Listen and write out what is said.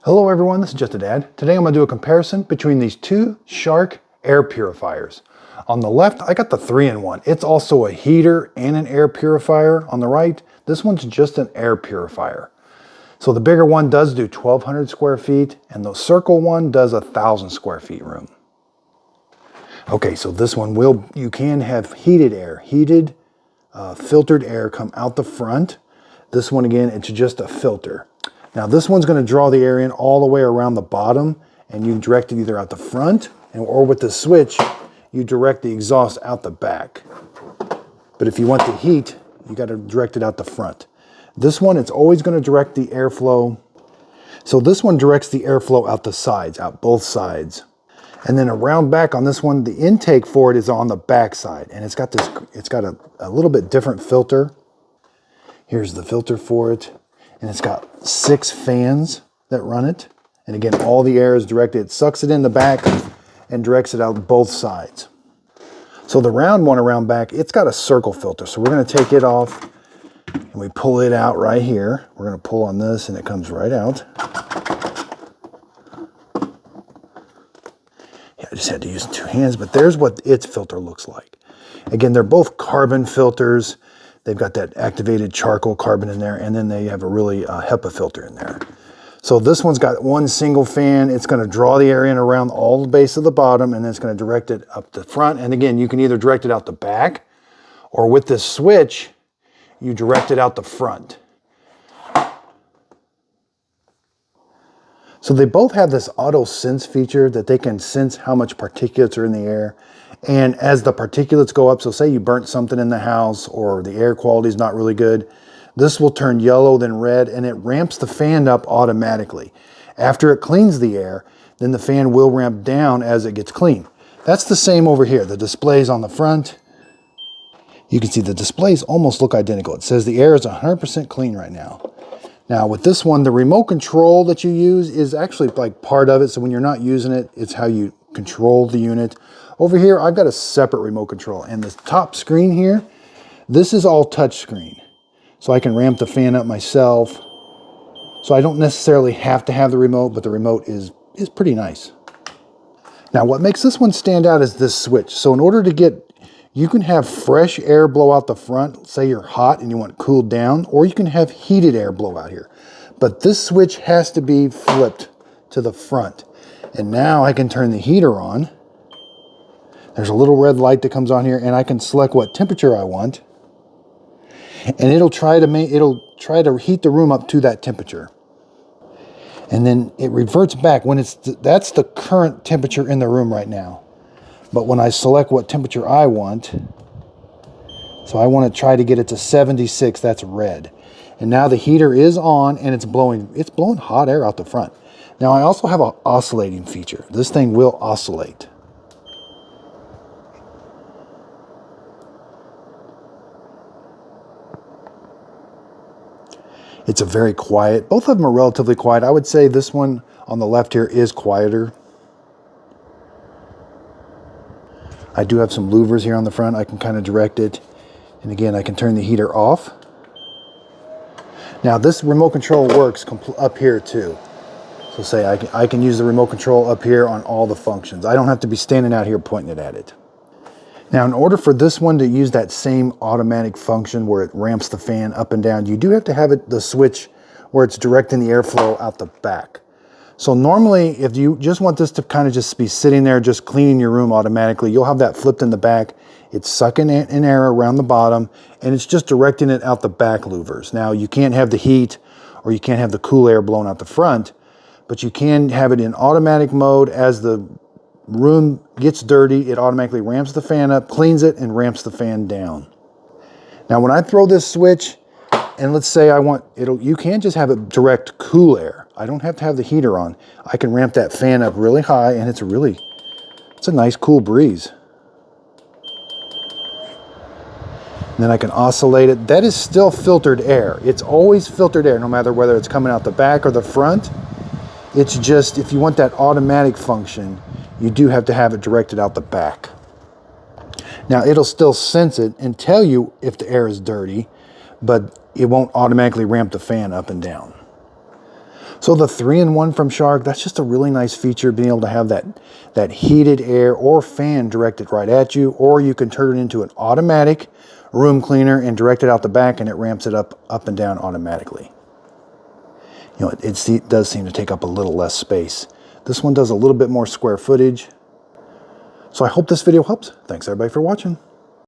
Hello everyone, this is Just a Dad. Today I'm going to do a comparison between these two Shark air purifiers. On the left, I got the 3-in-1. It's also a heater and an air purifier. On the right, this one's just an air purifier. So the bigger one does do 1,200 square feet, and the circle one does 1,000 square feet room. Okay, so this one you can have heated air, filtered air come out the front. This one again, it's just a filter. Now this one's going to draw the air in all the way around the bottom, and you can direct it either out the front or with the switch, you direct the exhaust out the back. But if you want the heat, you got to direct it out the front. This one, it's always going to direct the airflow. So this one directs the airflow out the sides, out both sides. And then around back on this one, the intake for it is on the back side, and it's got a little bit different filter. Here's the filter for it. And it's got 6 fans that run it. And again, all the air is directed. It sucks it in the back and directs it out both sides. So the round one around back, it's got a circle filter. So we're going to take it off and we pull it out right here. We're going to pull on this and it comes right out. Yeah, I just had to use 2 hands, but there's what its filter looks like. Again, they're both carbon filters. They've got that activated charcoal carbon in there, and then they have a really HEPA filter in there. So this one's got one single fan. It's going to draw the air in around all the base of the bottom, and then it's going to direct it up the front. And again, you can either direct it out the back, or with this switch, you direct it out the front. So they both have this auto sense feature that they can sense how much particulates are in the air. And as the particulates go up, so say you burnt something in the house or the air quality is not really good, this will turn yellow, then red, and it ramps the fan up automatically. After it cleans the air, then the fan will ramp down as it gets clean. That's the same over here. The displays on the front, you can see the displays almost look identical. It says the air is 100% clean right now. Now with this one, the remote control that you use is actually like part of it. So when you're not using it, it's how you control the unit. Over here, I've got a separate remote control, and the top screen here, this is all touch screen. So I can ramp the fan up myself. So I don't necessarily have to have the remote, but the remote is pretty nice. Now what makes this one stand out is this switch. So in order to you can have fresh air blow out the front, say you're hot and you want it cooled down, or you can have heated air blow out here. But this switch has to be flipped to the front. And now I can turn the heater on. There's a little red light that comes on here, and I can select what temperature I want. And it'll try to heat the room up to that temperature. And then it reverts back when that's the current temperature in the room right now. But when I select what temperature I want, so I want to try to get it to 76, that's red. And now the heater is on and it's blowing hot air out the front. Now I also have an oscillating feature. This thing will oscillate. It's a very quiet, both of them are relatively quiet. I would say this one on the left here is quieter. I do have some louvers here on the front. I can kind of direct it. And again, I can turn the heater off. Now this remote control works up here too. So say I can use the remote control up here on all the functions. I don't have to be standing out here pointing it at it. Now, in order for this one to use that same automatic function where it ramps the fan up and down, you do have to have the switch where it's directing the airflow out the back. So normally, if you just want this to kind of just be sitting there, just cleaning your room automatically, you'll have that flipped in the back. It's sucking in air around the bottom, and it's just directing it out the back louvers. Now, you can't have the heat or you can't have the cool air blown out the front, but you can have it in automatic mode. As the room gets dirty, it automatically ramps the fan up, cleans it, and ramps the fan down. Now when I throw this switch, and let's say you can just have it direct cool air. I don't have to have the heater on. I can ramp that fan up really high, and it's a nice cool breeze. And then I can oscillate it. That is still filtered air. It's always filtered air, no matter whether it's coming out the back or the front. It's just, if you want that automatic function, you do have to have it directed out the back. Now it'll still sense it and tell you if the air is dirty, but it won't automatically ramp the fan up and down. So the 3-in-1 from Shark, that's just a really nice feature, being able to have that heated air or fan directed right at you, or you can turn it into an automatic room cleaner and direct it out the back, and it ramps it up and down automatically. You know, it does seem to take up a little less space. This one does a little bit more square footage. So I hope this video helps. Thanks everybody for watching.